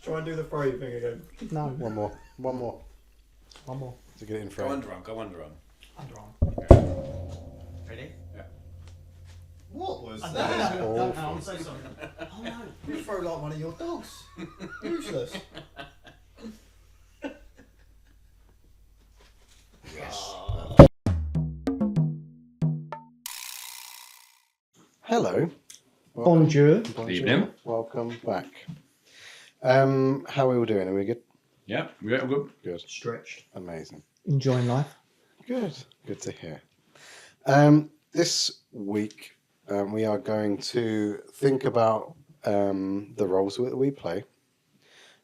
Try and do the throw thing again. No. One more. To get it in frame. Go underarm. Ready? Yeah. What was I that? don't know. Say something. Oh no. You throw like one of your dogs. Useless. Hello. Bonjour. Evening. Welcome back. How are we all doing? Are we good? Yeah, we're good. Good. Stretched. Amazing. Enjoying life. Good. Good to hear. This week we are going to think about the roles that we play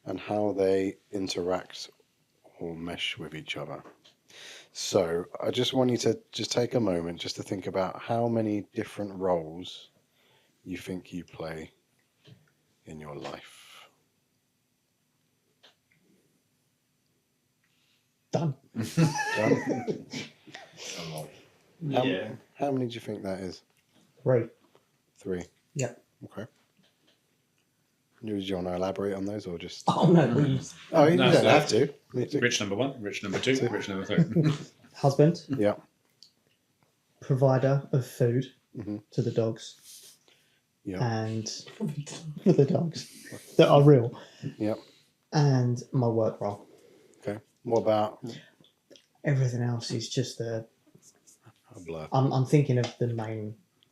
and how they interact or mesh with each other. So I just want you to just take a moment just to think about how many different roles you think you play in your life. Done. Done? Yeah. How many do you think that is? 3. 3. Yep. Okay. Do you want to elaborate on those or just... Oh no, please. Oh, you No, don't so- have to. Rich number 1, rich number 2, rich number 3. Husband, Yeah. provider of food Mhm. to the dogs, Yeah. and for the dogs that are real, Yep. and my work role. Okay. What about... Everything else is just the. A blur. I'm thinking of the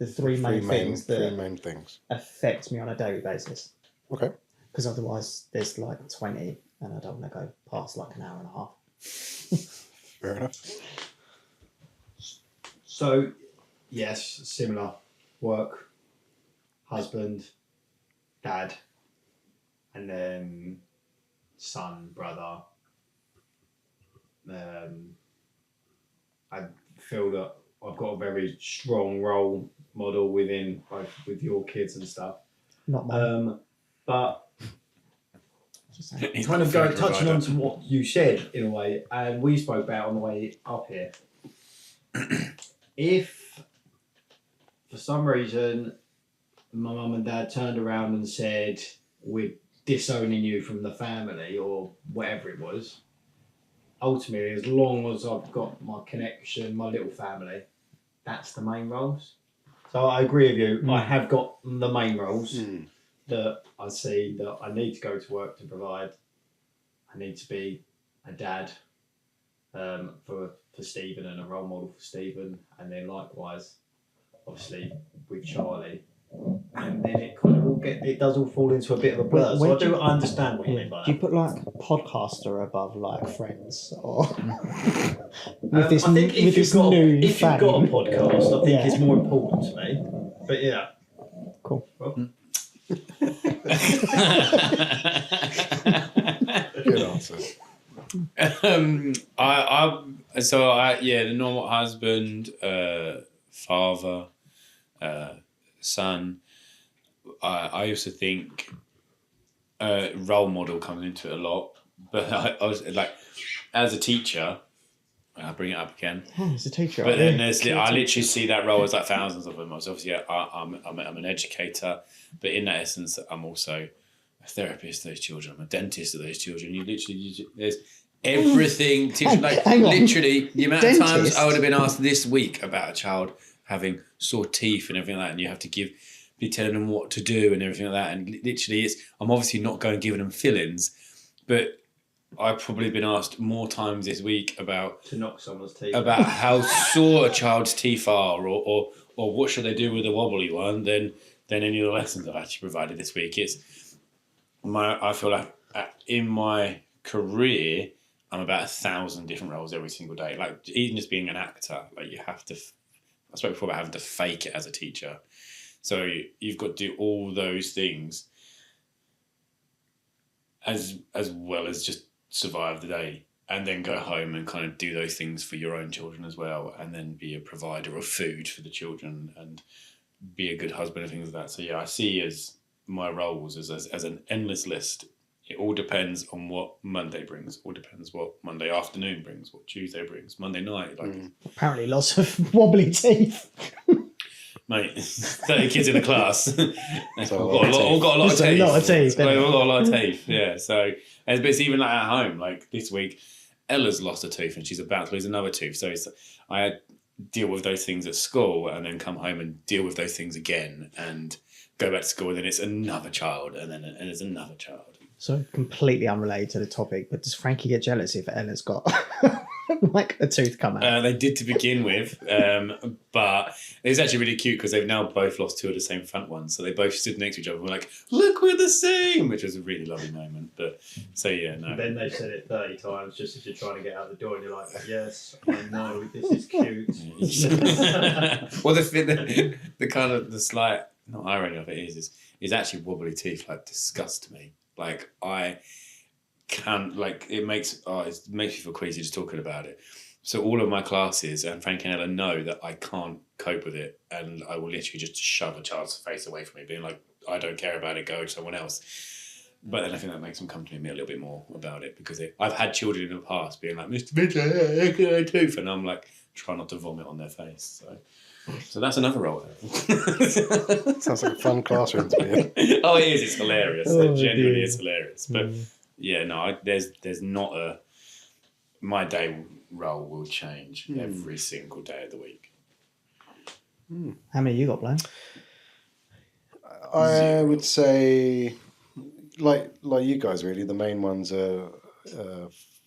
three main things Three that main things. affect me on a daily basis. Okay. Because otherwise, there's like 20, and I don't want to go past like an hour and a half. Fair enough. So, yes, similar. Work, husband, dad, and then son, brother. I feel that I've got a very strong role model within both with your kids and stuff. Not mine. But Just saying. He's kind of the food touching provider. on to what you said in a way, and we spoke about on the way up here. If for some reason my mum and dad turned around and said we're disowning you from the family or whatever it was, ultimately as long as I've got my connection, my little family, that's the main roles. So I agree with you. I have got the main roles that I see that I need to go to work to provide. I need to be a dad for Stephen and a role model for Stephen, and then likewise, obviously with Charlie, and then it does all fall into a bit of a blur. When So I understand what you mean by Do you that. put like podcaster above like friends or with I think if you've got a podcast, I think it's more important to me. But yeah, Cool. Well, Good answer. The normal husband, father, son. I used to think role model comes into it a lot, but I was like, as a teacher, I'll bring it up again. Oh, he's a teacher. But then I literally see that role as like thousands of them. So obviously, I'm an educator, but in that essence, I'm also a therapist to those children. I'm a dentist to those children. There's everything. Hang on. Literally, the amount of times Dentist? I would have been asked this week about a child having sore teeth and everything like that, and you have to be telling them what to do and everything like that. And literally, I'm obviously not going giving them fillings, but I've probably been asked more times this week about to knock someone's teeth. About how sore a child's teeth are, or what should they do with a wobbly one, than any of the lessons I've actually provided this week. I feel like in my career, I'm about 1,000 different roles every single day. Like even just being an actor, like you have to. I spoke before about having to fake it as a teacher, so you've got to do all those things as well as just survive the day, and then go home and kind of do those things for your own children as well, and then be a provider of food for the children and be a good husband and things like that. So yeah, I see as my roles as an endless list. It all depends on what Monday brings. All depends what Monday afternoon brings, what Tuesday brings, Monday night. Apparently lots of wobbly teeth. mate, 30 kids in a class. We've all got a lot of There's a teeth. lot of teeth, We've isn't all got a lot of teeth, yeah. So, but it's even like at home. Like this week, Ella's lost a tooth and she's about to lose another tooth. So I had deal with those things at school and then come home and deal with those things again and go back to school and then it's another child and then it's another child. So completely unrelated to the topic, but does Frankie get jealous if Ella's got like a tooth come out? They did to begin with, but it's actually really cute because they've now both lost two of the same front ones. So they both stood next to each other and were like, look, we're the same, which was a really lovely moment. But so, yeah, no. Then they've said it 30 times just as you're trying to get out the door and you're like, yes, I know, this is cute. Well, the kind of the slight, not irony of it is actually wobbly teeth like disgust me. Like I can't, like it makes me feel queasy just talking about it. So all of my classes and Frank and Ella know that I can't cope with it, and I will literally just shove a child's face away from me, being like, I don't care about it, go to someone else. But then I think that makes them come to me a little bit more about it because I've had children in the past being like, Mr. Mitchell, I tooth, and I'm like, try not to vomit on their face. So that's another role. Sounds like a fun classroom to be in. Oh, it is. It's hilarious. Oh, It genuinely dear. is hilarious. But yeah, no, there's not a. My day role will change every single day of the week. How many you got, Blaine? I would say, like you guys, really. The main ones are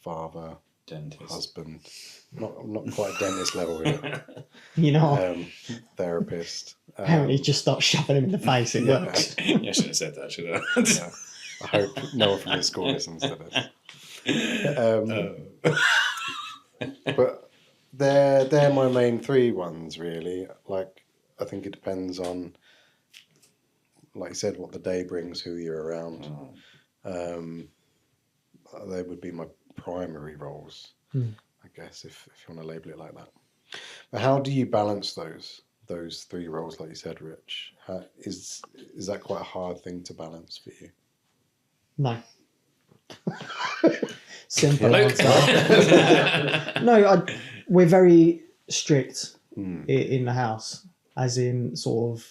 father, Dentist. husband. Not quite dentist level, really. You know, Therapist. apparently just start shoving him in the face. It yeah. works. Yeah, I should have said that, should I? Yeah. I hope no one from your school listens to this. But they're my main three ones, really. Like, I think it depends on, like you said, what the day brings, who you're around. They would be my primary roles, I guess, if you want to label it like that. But how do you balance those three roles, like you said, Rich? Is that quite a hard thing to balance for you? No. Simple Luke. answer. No, we're very strict in the house, as in sort of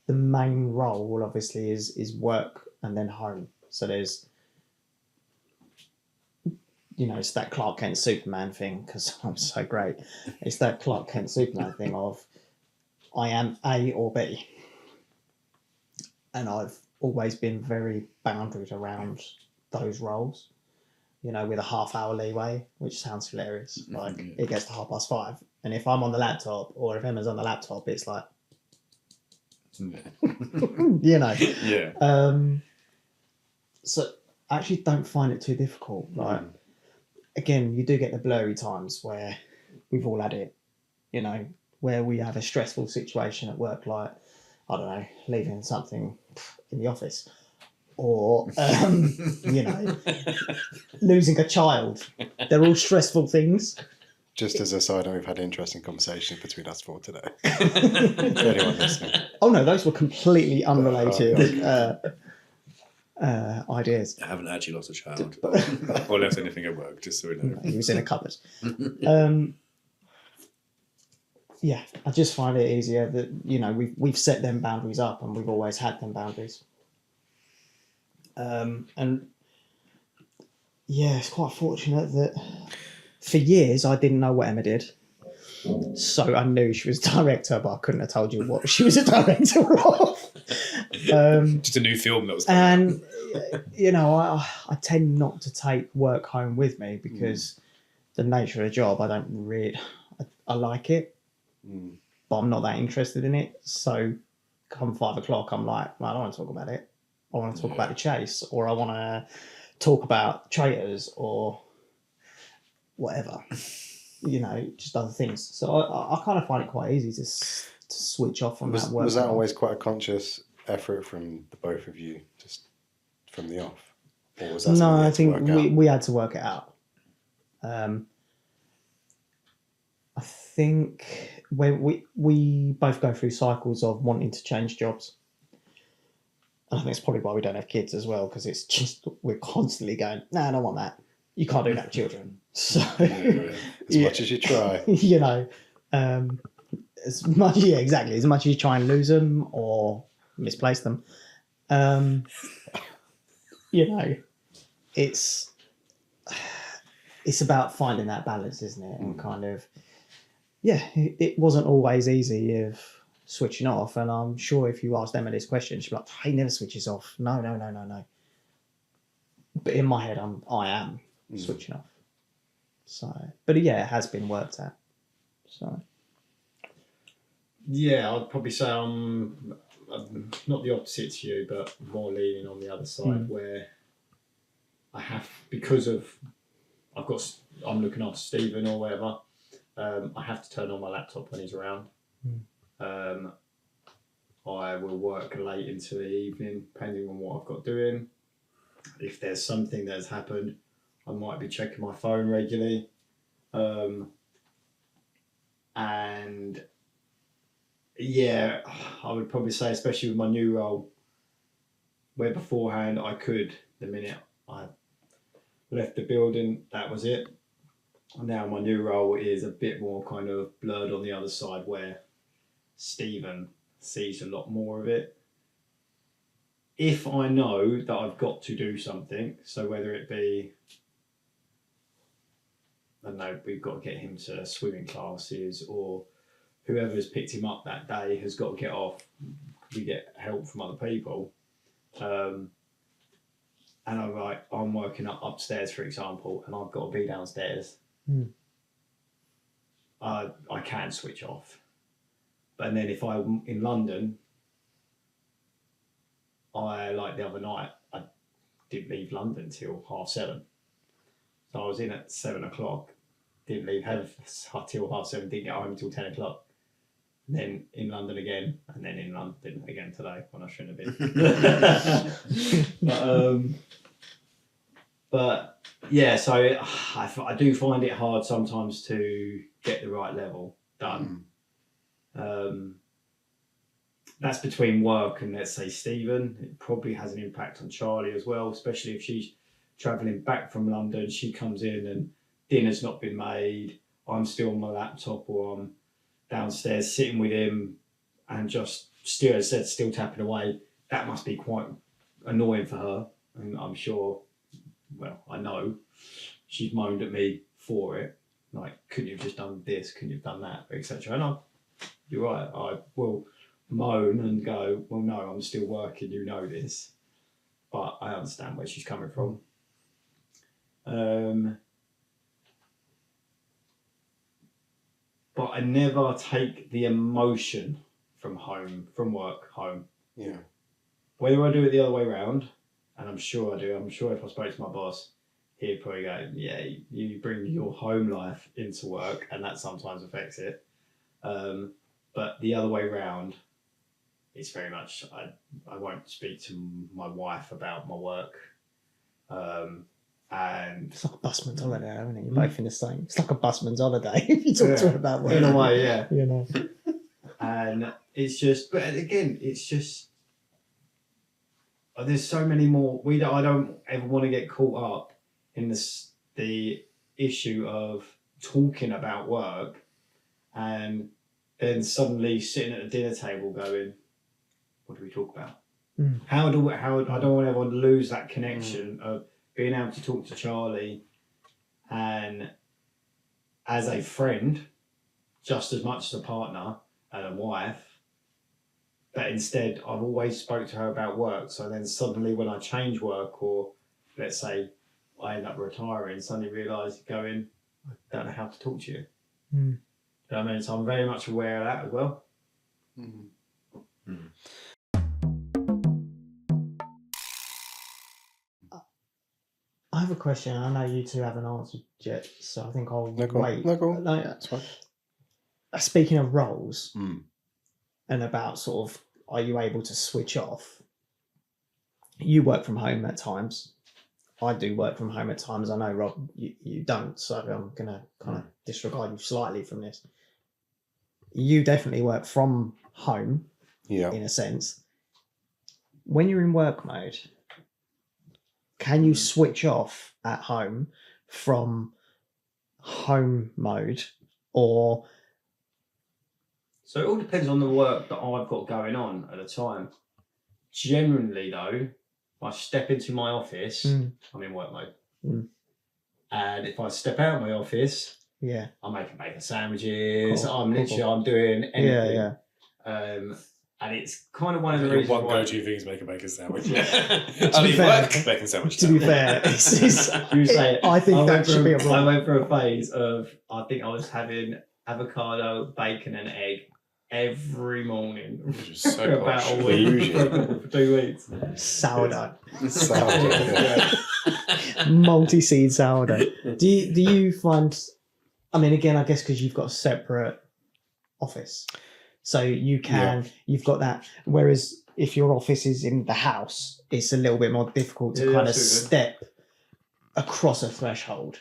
the main role obviously is work and then home. So there's, it's that Clark Kent Superman thing, because I'm so great. It's that Clark Kent Superman thing of I am A or B. And I've always been very boundaried around those roles, with a half-hour leeway, which sounds hilarious. Like, it gets to 5:30, and if I'm on the laptop or if Emma's on the laptop, it's like, Yeah. So I actually don't find it too difficult. Like, again, you do get the blurry times where we've all had it, where we have a stressful situation at work, like, I don't know, leaving something in the office, or losing a child. They're all stressful things. Just as a side note, we've had interesting conversations between us four today. For anyone listening. Oh no, those were completely unrelated ideas. I haven't actually lost a child or left anything at work, just so we know. He was in a cupboard. Yeah, I just find it easier that we've set them boundaries up, and we've always had them boundaries. And yeah, it's quite fortunate that for years I didn't know what Emma did, so I knew she was a director, but I couldn't have told you what she was a director of. Just a new film that was coming and I tend not to take work home with me because the nature of the job, I don't really, I like it, but I'm not that interested in it. So come 5 o'clock, I'm like, I don't want to talk about it. I want to talk about the chase, or I want to talk about traitors or whatever, just other things. So I kind of find it quite easy to switch off from that work. Was that always quite a conscious effort from the both of you, just from the off? Or was that No, something you I had to think work out? we had to work it out. I think we both go through cycles of wanting to change jobs. And I think it's probably why we don't have kids as well, because it's just, we're constantly going, no, I don't want that. You can't do that with children. So, As much as you try. as much, yeah, exactly. As much as you try and lose them or misplace them, you know, it's about finding that balance, isn't it? And kind of, yeah, it wasn't always easy of switching off. And I'm sure if you asked Emma this question, she'd be like, "He never switches off." No. But in my head, I am switching off. So, but yeah, it has been worked at. So, Yeah, I'd probably say I'm not the opposite to you, but more leaning on the other side where I have, because of I'm looking after Stephen or whatever. I have to turn on my laptop when he's around. I will work late into the evening, depending on what I've got doing. If there's something that's happened, I might be checking my phone regularly. And yeah, I would probably say, especially with my new role, where beforehand I could, the minute I left the building, that was it. Now my new role is a bit more kind of blurred on the other side, where Stephen sees a lot more of it. If I know that I've got to do something, so whether it be, I don't know, we've got to get him to swimming classes, or whoever's picked him up that day has got to get off, we get help from other people. And I'm working upstairs, for example, and I've got to be downstairs. I can switch off. But then if I'm in London, like the other night, I didn't leave London till 7:30. So I was in at 7:00, didn't leave till 7:30, didn't get home until 10:00. Then in London again, and then in London again today when I shouldn't have been. But yeah, so I do find it hard sometimes to get the right level done. That's between work and, let's say, Stephen. It probably has an impact on Charlie as well, especially if she's travelling back from London. She comes in and dinner's not been made. I'm still on my laptop, or I'm downstairs sitting with him and just still tapping away. That must be quite annoying for her. And I'm sure, well, I know she's moaned at me for it. Like, couldn't you have just done this? Couldn't you have done that? Etc. And you're right, I will moan and go, well, no, I'm still working, you know this. But I understand where she's coming from. But I never take the emotion from work home. Yeah. Whether I do it the other way around, and I'm sure I do. I'm sure if I spoke to my boss, he'd probably go, yeah, you bring your home life into work, and that sometimes affects it. But the other way around, it's very much, I won't speak to my wife about my work. And it's like a busman's holiday, isn't it? You're both in the same. It's like a busman's holiday if you talk to her about work. In a way, yeah. You know. And it's just, but again, it's just, there's so many more. I don't ever want to get caught up in the issue of talking about work, and then suddenly sitting at the dinner table going, what do we talk about? How I don't want everyone to lose that connection of being able to talk to Charlie and as a friend, just as much as a partner and a wife. But instead, I've always spoke to her about work. So then suddenly when I change work, or let's say I end up retiring, suddenly realise going, I don't know how to talk to you. You know what I mean? So I'm very much aware of that as well. I have a question. I know you two haven't answered yet, so I think I'll wait. That's fine. Speaking of roles, and about sort of, are you able to switch off? You work from home at times. I do work from home at times. I know, Rob, you don't, so I'm going to kind of disregard you slightly from this. You definitely work from home, in a sense. When you're in work mode, can you switch off at home from home mode, or So it all depends on the work that I've got going on at the time. Generally, though, if I step into my office, I'm in work mode. And if I step out of my office, I'm making bacon sandwiches. I'm doing anything. Yeah. And it's kind of one of the reasons one why... go-to thing is make a bacon sandwich. To I be leave fair- work, bacon sandwich. To be fair, I think that should be a I problem. went through a phase of, I think I was having avocado, bacon and egg every morning Which is so for about posh. a week, for 2 weeks. Sourdough. Sourdough. Multi-seed sourdough. Do you find, I mean, again, I guess because you've got a separate office, so you've got that, whereas if your office is in the house, it's a little bit more difficult to kind of step across a threshold.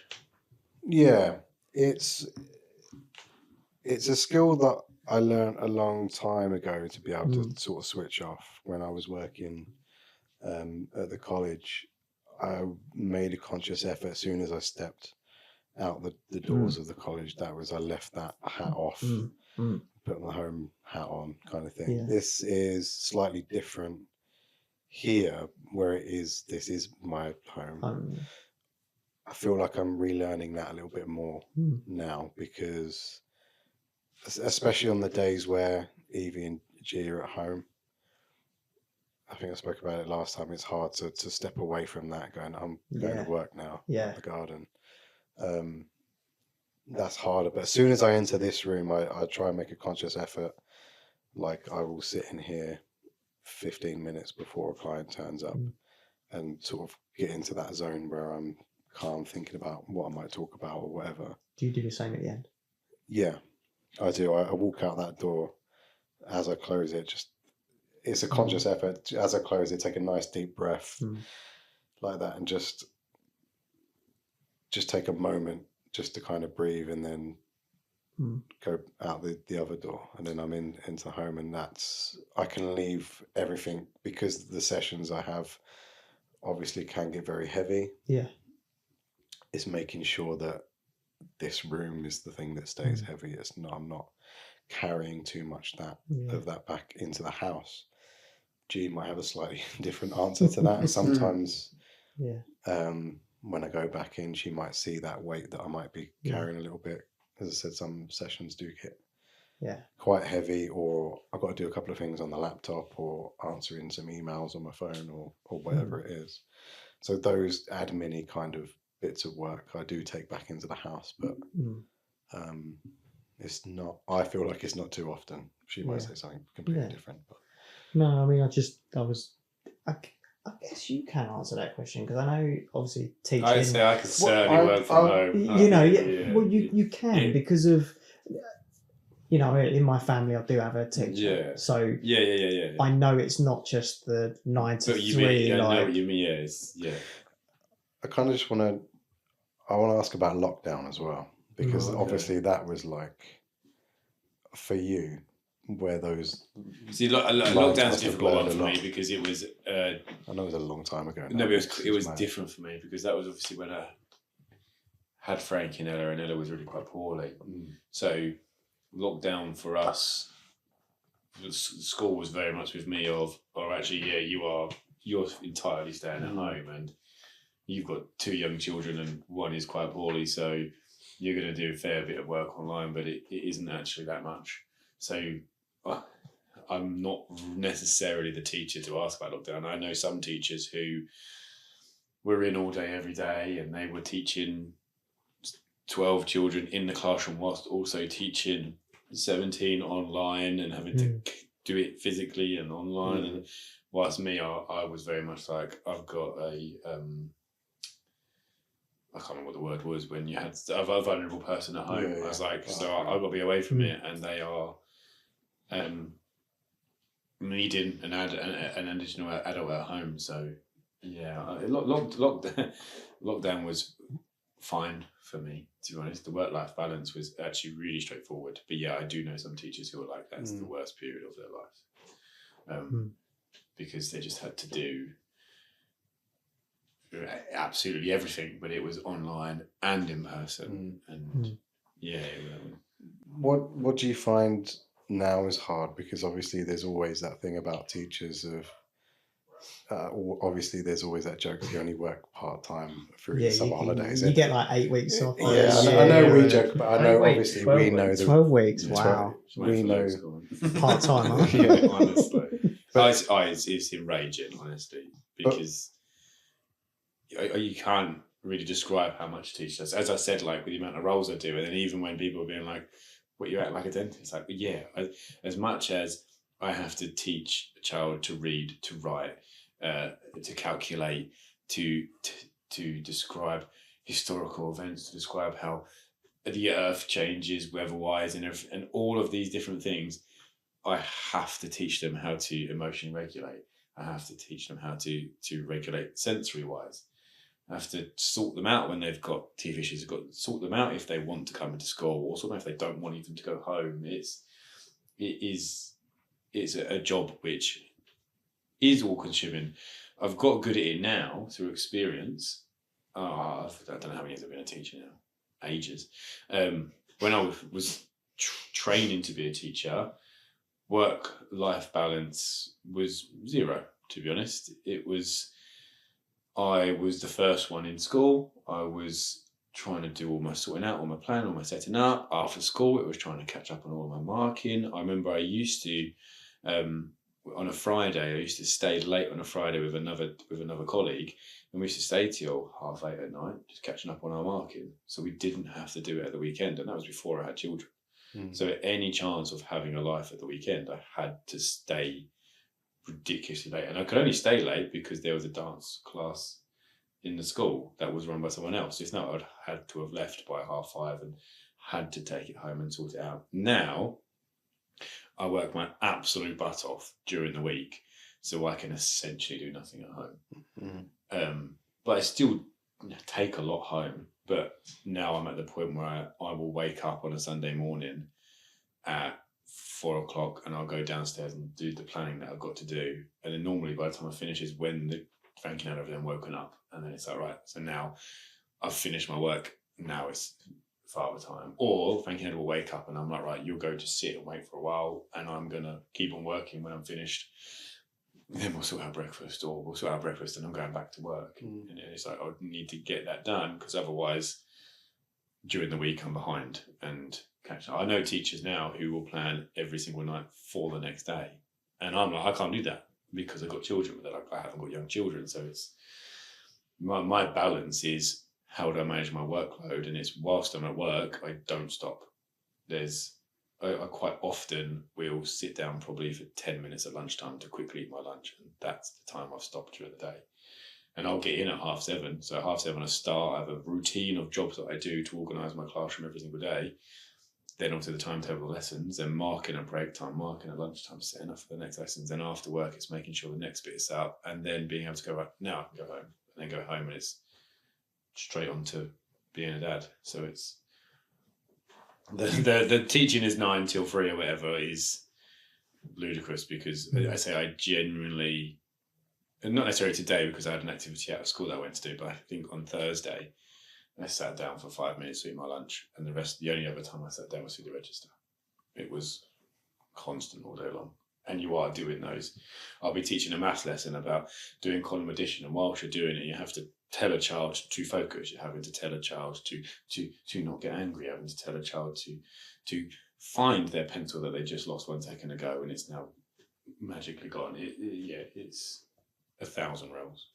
Yeah, it's a skill that I learned a long time ago to be able to sort of switch off. When I was working at the college, I made a conscious effort as soon as I stepped out the doors of the college. That was, I left that hat off, put my home hat on, kind of thing. Yeah. This is slightly different here, where this is my home. I feel like I'm relearning that a little bit more now, because especially on the days where Evie and G are at home, I think I spoke about it last time, it's hard to step away from that, going, I'm going to work now, in the garden. That's harder. But as soon as I enter this room, I try and make a conscious effort. Like, I will sit in here 15 minutes before a client turns up and sort of get into that zone where I'm calm, thinking about what I might talk about or whatever. Do you do the same at the end? Yeah, I do. I walk out that door. As I close it, it's a conscious effort. As I close it, take a nice deep breath like that, and just take a moment just to kind of breathe, and then go out the other door, and then I'm into home. And I can leave everything, because the sessions I have obviously can get very heavy. Yeah. It's making sure that this room is the thing that stays heavy. I'm not carrying too much of that back into the house. G might have a slightly different answer to that. And sometimes when I go back in, she might see that weight that I might be carrying a little bit. As I said, some sessions do get quite heavy, or I've got to do a couple of things on the laptop, or answering some emails on my phone, or whatever it is. So those admin-y kind of bits of work I do take back into the house, but it's not, I feel like it's not too often. She might say something completely different. But no, I mean, I guess you can answer that question, because I know, obviously, teaching. I'd say I could certainly work from home. You can, because of, in my family, I do have a teacher. Yeah. So yeah. I know it's not just the 9 to 3. I know what you mean. I kind of just want to ask about lockdown as well, because obviously that was like, for you, where those... See, lockdown's a difficult one for me, because it was... I know it was a long time ago. No, but it was different for me, because that was obviously when I had Frank and Ella was really quite poorly. So lockdown for us, the school was very much with me you're entirely staying at home, and you've got 2 young children and one is quite poorly, so you're going to do a fair bit of work online, but it isn't actually that much. So I'm not necessarily the teacher to ask about lockdown. I know some teachers who were in all day, every day, and they were teaching 12 children in the classroom whilst also teaching 17 online and having to do it physically and online. And whilst me, I was very much like, I've got I can't remember what the word was, when you had a vulnerable person at home. I was like, so I've got to be away from it, and they are needing an additional adult at home. So lockdown was fine for me, to be honest. The work-life balance was actually really straightforward. But I do know some teachers who are like, that's the worst period of their life, because they just had to do absolutely everything, but it was online and in person. And what do you find now is hard because obviously there's always that thing about teachers of. Obviously, there's always that joke that you only work part time through the summer holidays. You get like 8 weeks off. Yeah, I know we joke, but I know 8 weeks, obviously 12 we know weeks. the 12 weeks. Yeah. Wow. we know Part time, huh? Yeah. Honestly. But- It's enraging, honestly, because you can't really describe how much a teacher does. As I said, like with the amount of roles I do, and then even when people are being like, "What, you act like a dentist?" It's like, yeah, as much as I have to teach a child to read, to write, to calculate, to describe historical events, to describe how the earth changes weather-wise, and all of these different things, I have to teach them how to emotionally regulate. I have to teach them how to regulate sensory-wise. I have to sort them out when they've got teeth issues. I've got to sort them out if they want to come into school, or sort them out if they don't want even to go home. It's a job which is all-consuming. I've got good at it now through experience. I don't know how many years I've been a teacher now. Ages. When I was training to be a teacher, work-life balance was zero, to be honest. I was the first one in school. I was trying to do all my sorting out, all my planning, all my setting up. After school, it was trying to catch up on all my marking. I remember I used to, on a Friday, I used to stay late on a Friday with another colleague, and we used to stay till 8:30 at night, just catching up on our marking. So we didn't have to do it at the weekend, and that was before I had children. So any chance of having a life at the weekend, I had to stay ridiculously late. And I could only stay late because there was a dance class in the school that was run by someone else. If not, I'd had to have left by 5:30 and had to take it home and sort it out. Now, I work my absolute butt off during the week, so I can essentially do nothing at home. But I still take a lot home. But now I'm at the point where I will wake up on a Sunday morning at 4:00 and I'll go downstairs and do the planning that I've got to do. And then normally by the time I finish is when the Frankie and I have then woken up. And then it's like, right, so now I've finished my work. Now it's father time. Or Frankie will wake up and I'm like, right, you'll go to sit and wait for a while and I'm going to keep on working when I'm finished. Then we'll sort out breakfast, or we'll sort out breakfast and I'm going back to work. And it's like, I need to get that done because otherwise during the week I'm behind and catch up. I know teachers now who will plan every single night for the next day. And I'm like, I can't do that because I've got children, but I haven't got young children. So it's my balance is how do I manage my workload? And it's whilst I'm at work, I don't stop. I quite often will sit down probably for 10 minutes at lunchtime to quickly eat my lunch. And that's the time I've stopped during the day. And I'll get in at 7:30. So at 7:30 I start. I have a routine of jobs that I do to organise my classroom every single day. Then onto the timetable of lessons, then marking at break time, marking at lunchtime, setting up for the next lessons. Then after work, it's making sure the next bit is set up, and then being able to go, right, now I can go home. And then go home and it's straight on to being a dad. So it's the teaching is 9 till 3 or whatever is ludicrous because I say I genuinely, and not necessarily today because I had an activity out of school that I went to do, but I think on Thursday I sat down for 5 minutes to eat my lunch, and the only other time I sat down was through the register. It was constant all day long. And you are doing those. I'll be teaching a maths lesson about doing column addition, and whilst you're doing it, you have to tell a child to focus. You're having to tell a child to not get angry. You're having to tell a child to find their pencil that they just lost 1 second ago, and it's now magically gone. It's 1,000 roles.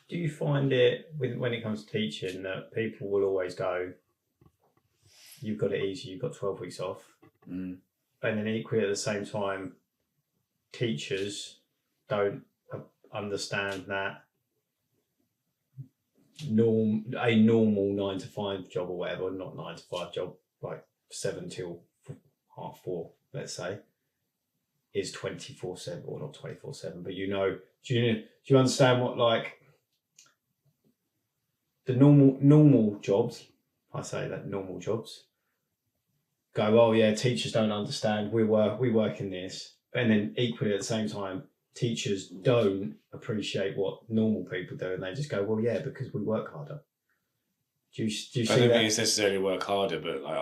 Do you find it when it comes to teaching that people will always go, "You've got it easy. You've got 12 weeks off," and then equally at the same time, teachers don't understand that a normal 9 to 5 job or whatever, not 9 to 5 job, like 7 till 4:30, let's say, is 24/7, or not 24/7, but do you understand what, like, the normal jobs, I say that normal jobs go, oh yeah, teachers don't understand, we work in this. And then equally at the same time, teachers don't appreciate what normal people do, and they just go, well, yeah, because we work harder. Do you see I don't that? think it's necessarily work harder, but like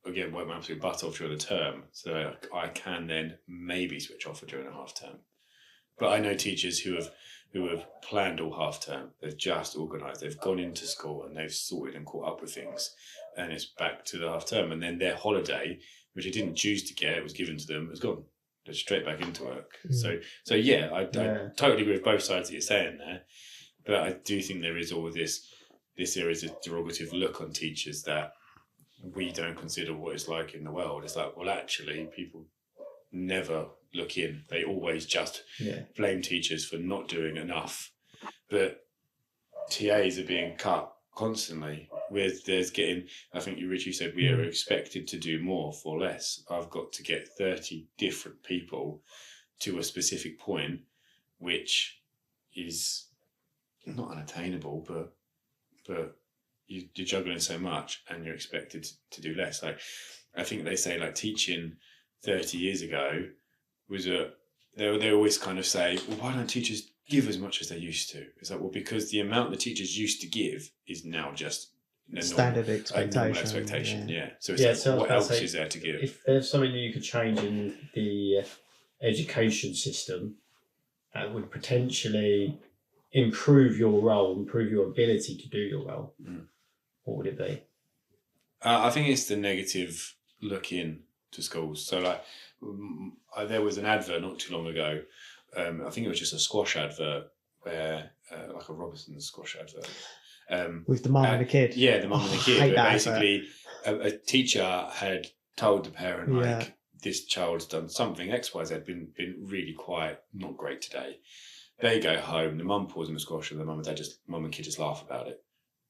again, work my absolute butt off during the term, so I can then maybe switch off during a half term. But I know teachers who have planned all half term. They've just organised. They've gone into school and they've sorted and caught up with things, and it's back to the half term. And then their holiday, which they didn't choose to get, it was given to them, has gone. They're straight back into work. So yeah, I totally agree with both sides that you're saying there. But I do think there is all this there is a derogative look on teachers that we don't consider what it's like in the world. It's like, well, actually, people never look in. They always just blame teachers for not doing enough. But TAs are being cut constantly. I think Richie said we are expected to do more for less. I've got to get 30 different people to a specific point, which is not unattainable, but you're juggling so much and you're expected to do less. Like, I think they say, like, teaching 30 years ago was they always kind of say, well, why don't teachers give as much as they used to? It's like, well, because the amount the teachers used to give is now just standard expectation. Yeah. So it's what else is there to give? If there's something that you could change in the education system that would potentially improve your role, improve your ability to do your role, what would it be? I think it's the negative look in to schools. So, like, there was an advert not too long ago. I think it was just a squash advert where, like a Robertson squash advert. With the mum and the kid. Yeah, the mum and the kid. But basically, a teacher had told the parent, like, this child's done something, X, Y, Z, been really quiet, not great today. They go home, the mum pours in the squash, and the mum and kid just laugh about it.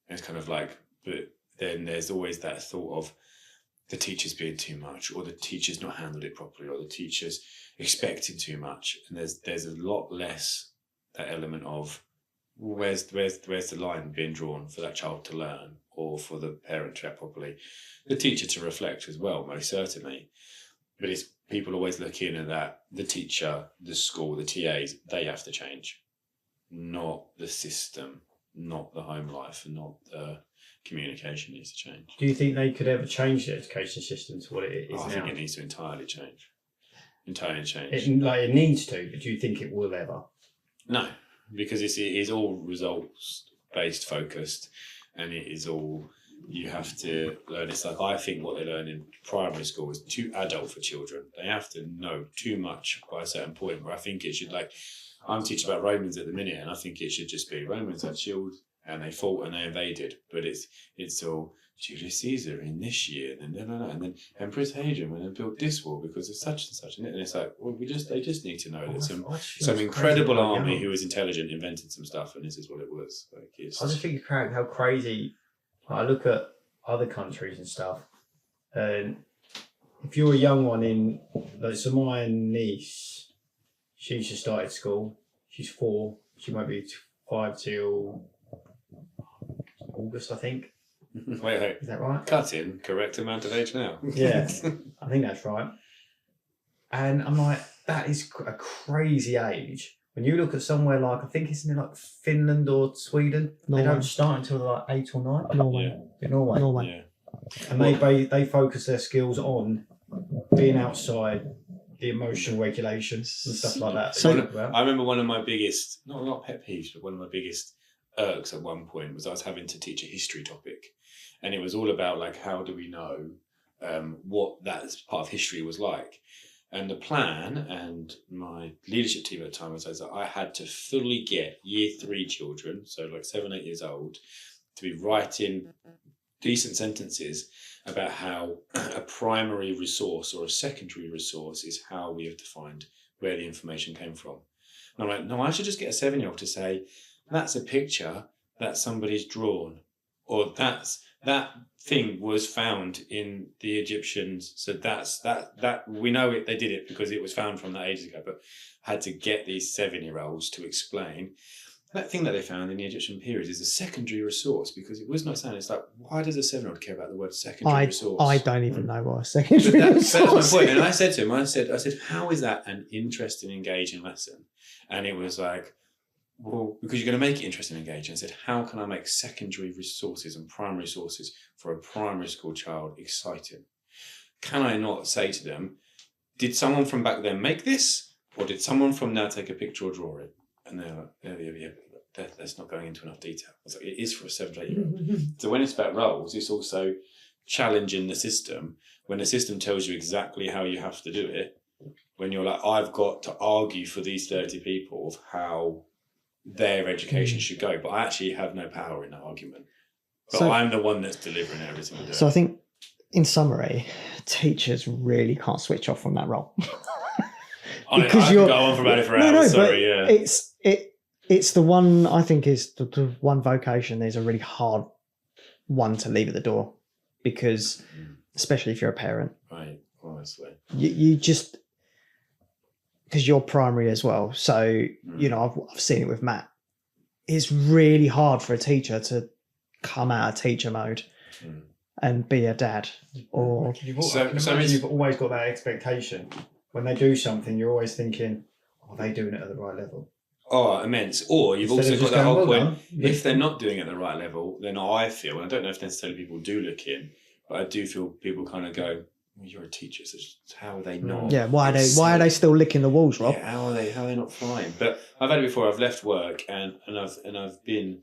And it's kind of like, but then there's always that thought of the teacher's being too much, or the teacher's not handled it properly, or the teacher's expecting too much. And there's a lot less that element of, well, where's the line being drawn for that child to learn, or for the parent to act properly, the teacher to reflect as well, most certainly. But it's people always look in at that, the teacher, the school, the TAs, they have to change, not the system, not the home life, and not the communication needs to change. Do you think they could ever change the education system to what it is now? I think it needs to entirely change. It needs to, but do you think it will ever? No, because it is all results-based focused, and it is all, you have to learn. It's like, I think what they learn in primary school is too adult for children. They have to know too much by a certain point, where I think it should, like, I'm teaching about Romans at the minute, and I think it should just be Romans had shield and they fought and they invaded, but it's all Julius Caesar in this year, and then Empress Hadrian when they built this wall because of such and such, and it's like, well, they just need to know that some incredible army who was intelligent invented some stuff, and this is what it was. Like, I just think how crazy. I look at other countries and stuff, and if you're a young one in, like, so my niece, she just started school. She's 4. She might be 5 till August, I think. Wait. Is that right? Cut in, correct amount of age now. Yeah, I think that's right. And I'm like, that is a crazy age. When you look at somewhere like, I think it's in like Finland or Sweden, Norway. They don't start until like 8 or 9. Norway. Yeah. Norway. Yeah. And they focus their skills on being outside, the emotional regulations and stuff like that. So I remember one of my biggest, not pet peeves, but one of my biggest irks at one point was I was having to teach a history topic, and it was all about, like, how do we know what that part of history was like. And the plan, and my leadership team at the time, was that I had to fully get year 3 children, so like 7, 8 years old, to be writing decent sentences about how a primary resource or a secondary resource is how we have defined where the information came from. And I'm like, no, I should just get a 7-year-old to say, that's a picture that somebody's drawn, or that thing was found in the Egyptians. So that we know it. They did it because it was found from that ages ago. But had to get these 7-year-olds to explain that thing that they found in the Egyptian period is a secondary resource, because it was not saying. It's like, why does a 7-year-old care about the word secondary resource? I don't even know what a secondary resource is. That's my point. And I said to him, I said, how is that an interesting, engaging lesson? And it was like, well, because you're going to make it interesting and engaging. I said, how can I make secondary resources and primary sources for a primary school child exciting? can I not say to them, did someone from back then make this? Or did someone from now take a picture or draw it? And they're like, yeah, that's not going into enough detail. I was like, it is for a 7 to 8 year old. So when it's about roles, it's also challenging the system. When the system tells you exactly how you have to do it, when you're like, I've got to argue for these 30 people of how their education should go, but I actually have no power in that argument. But So- I'm the one that's delivering every single day. So I think, in summary, teachers really can't switch off from that role. I can go on for about it for hours. Sorry, yeah. It's the one, I think, is the one vocation is a really hard one to leave at the door, because especially if you're a parent, Right, honestly. you just, because you're primary as well. So, you know, I've seen it with Matt. It's really hard for a teacher to come out of teacher mode and be a dad. Or I can imagine you've always got that expectation. When they do something, you're always thinking, are they doing it at the right level? Oh, immense. Or you've Instead also of got just that going, whole "Well point, done." if they're not doing it at the right level, then I feel, and I don't know if necessarily people do look in, but I do feel people kind of go, well, you're a teacher, so how are they not? yeah, why are they still licking the walls, Rob? Yeah, how are they not flying? But I've had it before. I've left work and I've been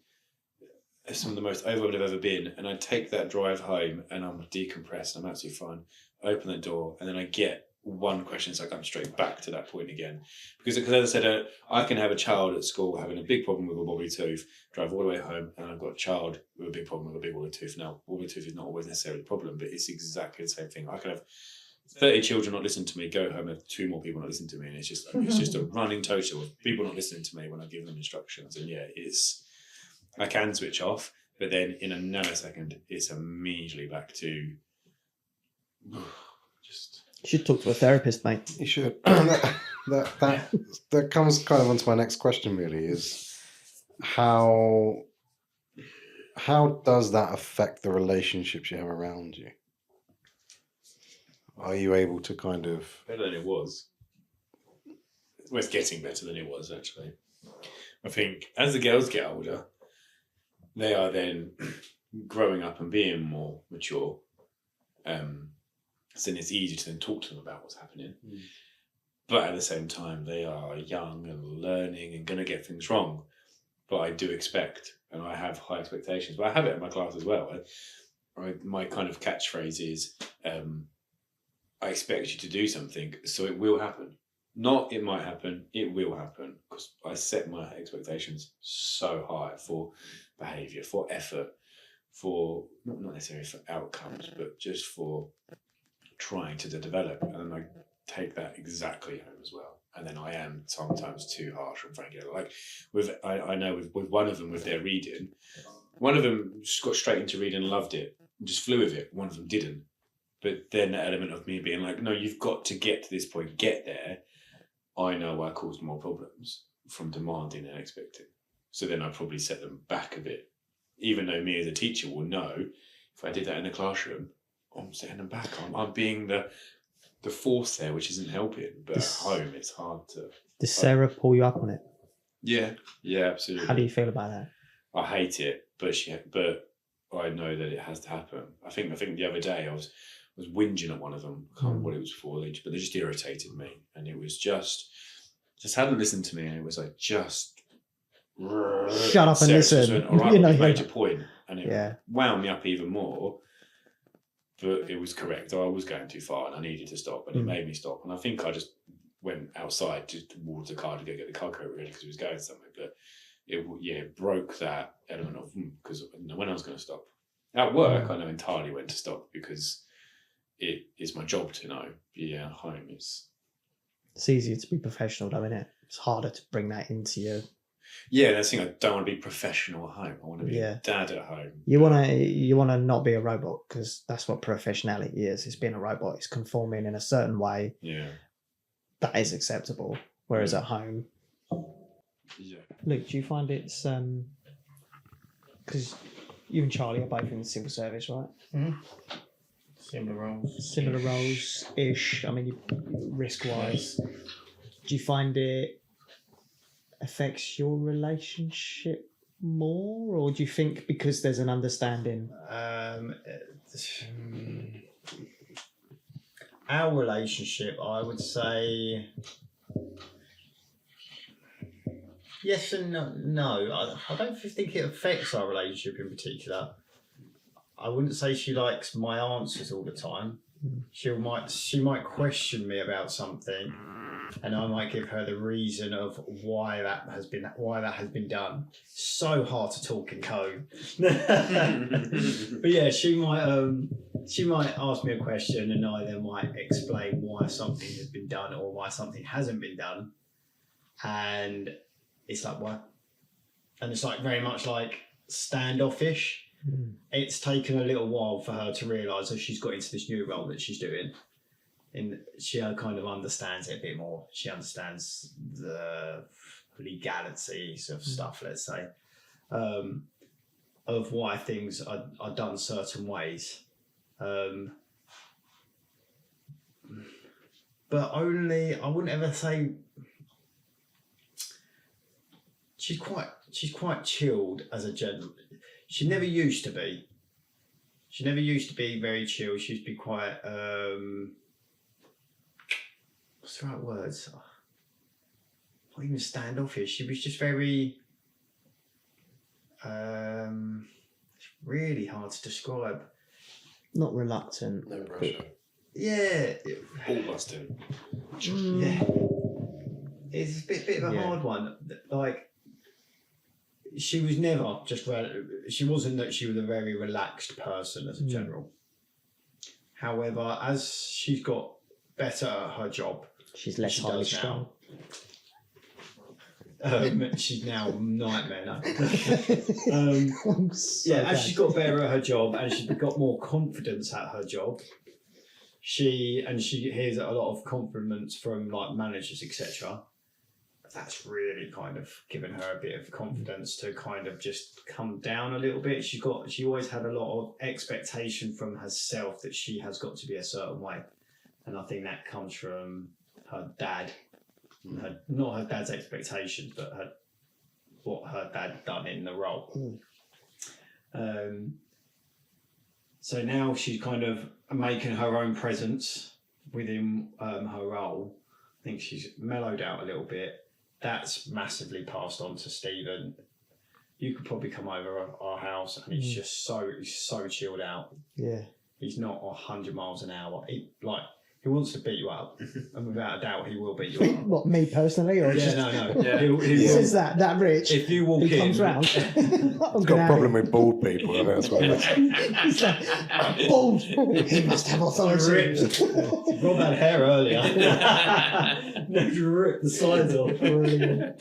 some of the most overwhelmed I've ever been, and I take that drive home and I'm decompressed. I'm absolutely fine. I open the door and then I get one question. It's like I'm straight back to that point again, because as I said, I can have a child at school having a big problem with a wobbly tooth, drive all the way home, and I've got a child with a big problem with a big wobbly tooth. Now, wobbly tooth is not always necessarily the problem, but it's exactly the same thing. I can have 30 children not listen to me, go home, have 2 more people not listen to me, and it's just a running total of people not listening to me when I give them instructions. And yeah, I can switch off, but then in a nanosecond, it's immediately back to just. You should talk to a therapist, mate. You should. that comes kind of onto my next question. Really, is how does that affect the relationships you have around you? Are you able to kind of Better than it was. Well, it's getting better than it was, actually. I think as the girls get older, they are then growing up and being more mature. So then it's easier to then talk to them about what's happening. But at the same time, they are young and learning and going to get things wrong. But I do expect, and I have high expectations, but I have it in my class as well. My kind of catchphrase is, I expect you to do something, so it will happen. Not it might happen, it will happen. Because I set my expectations so high for behaviour, for effort, for, not necessarily for outcomes, but just for trying to develop. And then I take that exactly home as well. And then I am sometimes too harsh and frank. Like I know with one of them with their reading, one of them just got straight into reading and loved it, and just flew with it. One of them didn't. But then the element of me being like, no, you've got to get to this point, get there. I know I caused more problems from demanding and expecting. So then I probably set them back a bit. Even though me as a teacher will know, if I did that in the classroom, I'm setting them back. I'm being the force there, which isn't helping. But at home, it's hard to. Does Sarah pull you up on it? Yeah, absolutely. How do you feel about that? I hate it, but I know that it has to happen. I think the other day I was whinging at one of them. I can't remember what it was for, but they just irritated me, and it was just hadn't listened to me, and it was like just shut up and listen. Went, all right, you made your point, and it wound me up even more. But it was correct. I was going too far, and I needed to stop, and it made me stop. And I think I just went outside towards the car to go get the car coat ready because it was going somewhere. But it broke that element of because when I was going to stop at work, I know entirely when to stop because it is my job to know. Yeah, home is. It's easier to be professional, though, isn't it? It's harder to bring that into your. Yeah, that's the thing. I don't want to be professional at home. I want to be a dad at home. You want to not be a robot because that's what professionality is. It's being a robot. It's conforming in a certain way. Yeah. That is acceptable. Whereas at home. Yeah. Luke, do you find it's because you and Charlie are both in the civil service, right? Mm-hmm. Similar roles ish. I mean, risk wise, do you find it affects your relationship more, or do you think because there's an understanding? our relationship, I would say yes and no. I don't think it affects our relationship in particular. I wouldn't say she likes my answers all the time. She might question me about something, and I might give her the reason of why that has been done. So hard to talk in code. But yeah, she might ask me a question, and I then might explain why something has been done or why something hasn't been done, and it's like what, and it's like very much like standoffish. It's taken a little while for her to realise that she's got into this new role that she's doing. And she kind of understands it a bit more. She understands the legalities of stuff, let's say, of why things are done certain ways. But only, I wouldn't ever say, she's quite chilled as a general. She never used to be. She never used to be very chill. She used to be quite, what's the right words? Not even standoffish. She was just very, it's really hard to describe. Not reluctant. No pressure. Yeah. Ball busting. Yeah. It's a bit of a hard one. Like, she was never just, she wasn't that she was a very relaxed person as a general. However, as she's got better at her job, She's less highly strung. She's now a nightmare now. I'm so Yeah, as glad. she's got better at her job and she's got more confidence at her job, she hears a lot of compliments from like managers, etc. That's really kind of given her a bit of confidence to kind of just come down a little bit. She always had a lot of expectation from herself that she has got to be a certain way, and I think that comes from her dad. Not her dad's expectations, but what her dad done in the role. So now she's kind of making her own presence within her role. I think she's mellowed out a little bit. That's massively passed on to Stephen. You could probably come over our house and he's just so chilled out. Yeah. He's not 100 miles an hour. He wants to beat you up, and without a doubt, he will beat you up. What, me personally, or just No. Yeah. He since that rich? If you walk he in, comes round. He's got a problem with bald people. I think that's what it is. He's like, bald. He must have authority. ripped. Rob had hair earlier. No, you ripped the sides off. Brilliant.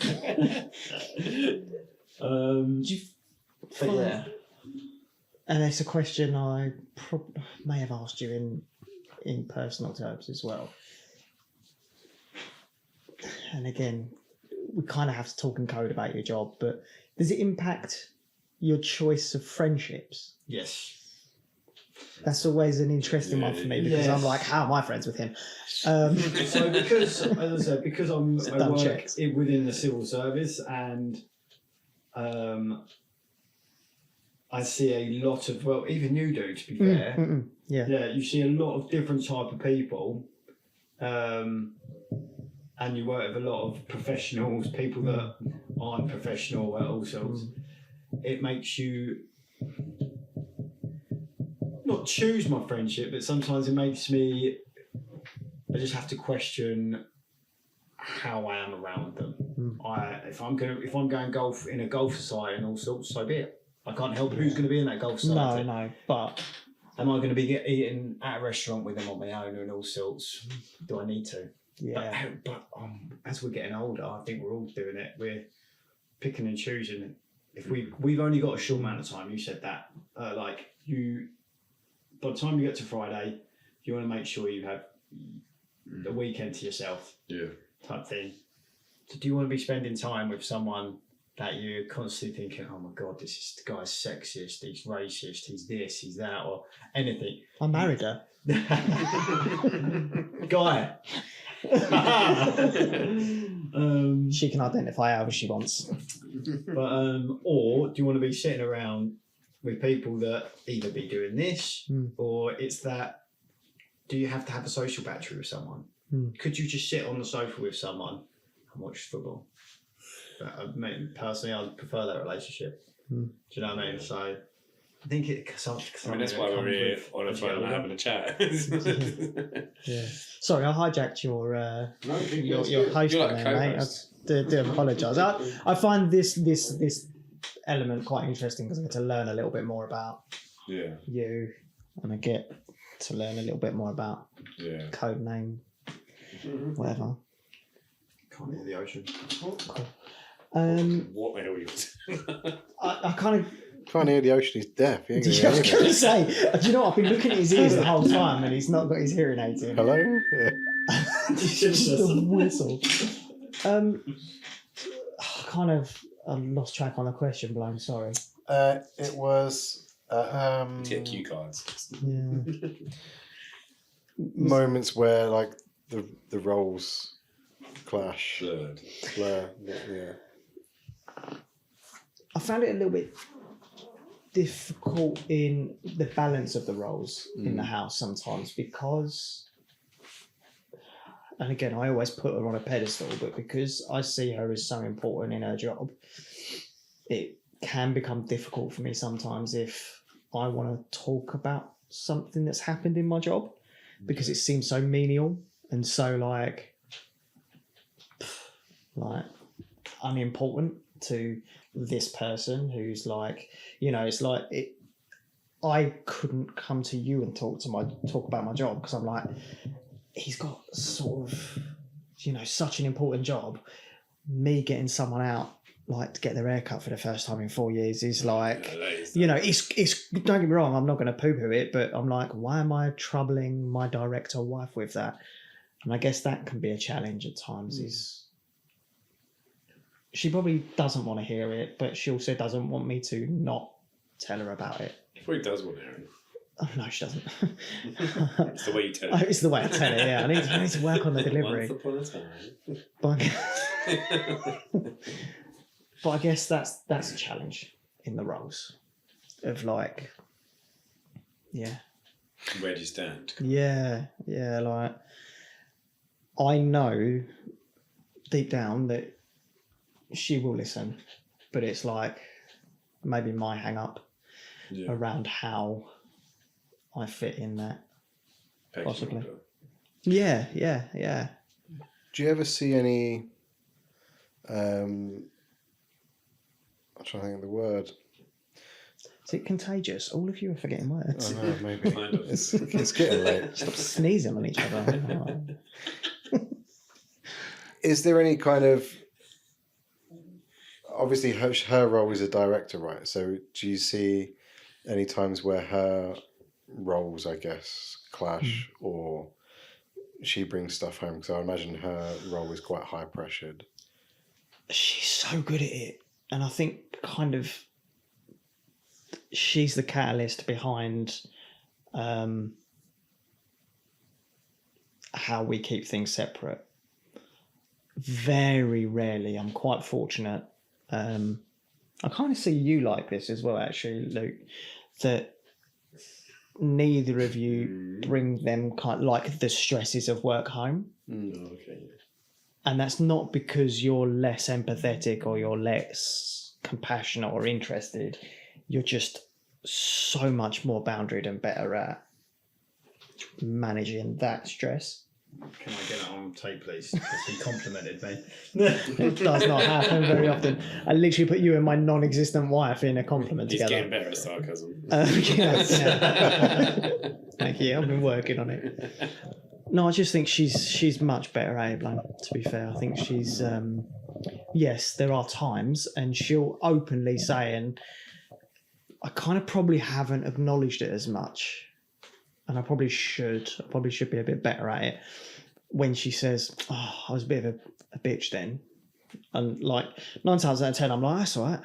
But yeah. And it's a question I may have asked you in personal terms as well. And again, we kind of have to talk in code about your job, but does it impact your choice of friendships? Yes. That's always an interesting one for me because I'm like, how am I friends with him? So because, as I said, because I work checks. within the civil service and I see a lot of, well, even you do, to be fair. Yeah. Yeah, you see a lot of different type of people, and you work with a lot of professionals, people that aren't professional at all sorts. It makes you not choose my friendship, but sometimes it makes me. I just have to question how I am around them. If I'm going golf in a golf society and all sorts, so be it. I can't help who's going to be in that golf society. No, but am I going to be eating at a restaurant with them on my own and all sorts? Do I need to? yeah, But as we're getting older, I think we're all doing it. We're picking and choosing. If we've only got a short amount of time, you said that. By the time you get to Friday, you want to make sure you have the weekend to yourself. Yeah. Type thing. So do you want to be spending time with someone that you're constantly thinking, oh my God, this guy's sexist, he's racist, he's this, he's that, or anything? I married her. Guy. She can identify however she wants. But or do you want to be sitting around with people that either be doing this or it's that do you have to have a social battery with someone? Could you just sit on the sofa with someone and watch football? But I mean, personally, I'd prefer that relationship. Do you know what I mean? So I think that's why we're here on a phone having a chat. Yeah. Sorry, I hijacked your You're hosting like a there, mate. co-host. I do apologise. I find this element quite interesting because I get to learn a little bit more about you, and I get to learn a little bit more about code name, whatever. Can't hear the ocean. Cool. What the hell are you? I kind of. Can't hear the ocean. He's deaf. He ain't gonna I hear was anything. going to say, do you know what? I've been looking at his ears the whole time and he's not got his hearing aids in. Hello. Yeah. Just a whistle. I lost track on the question, but I'm sorry. It was Get cue cards. Yeah. moments where like the roles clash. Blurred. Yeah. I found it a little bit difficult in the balance of the roles in the house sometimes because, and again, I always put her on a pedestal, but because I see her as so important in her job, it can become difficult for me sometimes if I want to talk about something that's happened in my job because it seems so menial and so like unimportant to this person who's like, it's like I couldn't come to you and talk about my job because I'm like, he's got sort of, such an important job. Me getting someone out like to get their hair cut for the first time in 4 years is like, it's don't get me wrong, I'm not going to poo-poo it, but I'm like, why am I troubling my director wife with that? And I guess that can be a challenge at times. Is she probably doesn't want to hear it, but she also doesn't want me to not tell her about it. He probably does want to hear it. Oh, no, she doesn't. It's the way you tell it. It's the way I tell it, yeah. I need to work on the delivery. Once upon a time. But I guess that's a challenge in the roles of like, yeah. Where do you stand? Yeah, like I know deep down that she will listen, but it's like maybe my hang up around how I fit in that. Possibly. Yeah. Do you ever see any? I'm trying to think of the word. Is it contagious? All of you are forgetting words. Oh, no, maybe. Kind of. It's getting late. Stop sneezing on each other. Is there any kind of? Obviously, her role is a director, right? So, do you see any times where her roles, I guess, clash, or she brings stuff home? Because I imagine her role is quite high pressured. She's so good at it, and I think kind of she's the catalyst behind how we keep things separate. Very rarely, I'm quite fortunate. I kind of see you like this as well, actually, Luke, that neither of you bring them kind of like the stresses of work home. Okay. And that's not because you're less empathetic or you're less compassionate or interested. You're just so much more boundaried and better at managing that stress. Can I get it on tape, please? Because he complimented me. It does not happen very often. I literally put you and my non-existent wife in a compliment He's together. getting better at sarcasm. Yeah. Thank you. I've been working on it. No, I just think she's much better at it, Blaine, to be fair. I think she's yes, there are times, and she'll openly say, and I kind of probably haven't acknowledged it as much, and I probably should be a bit better at it, when she says, oh, I was a bit of a bitch then. And like 9 times out of 10, I'm like, that's all right.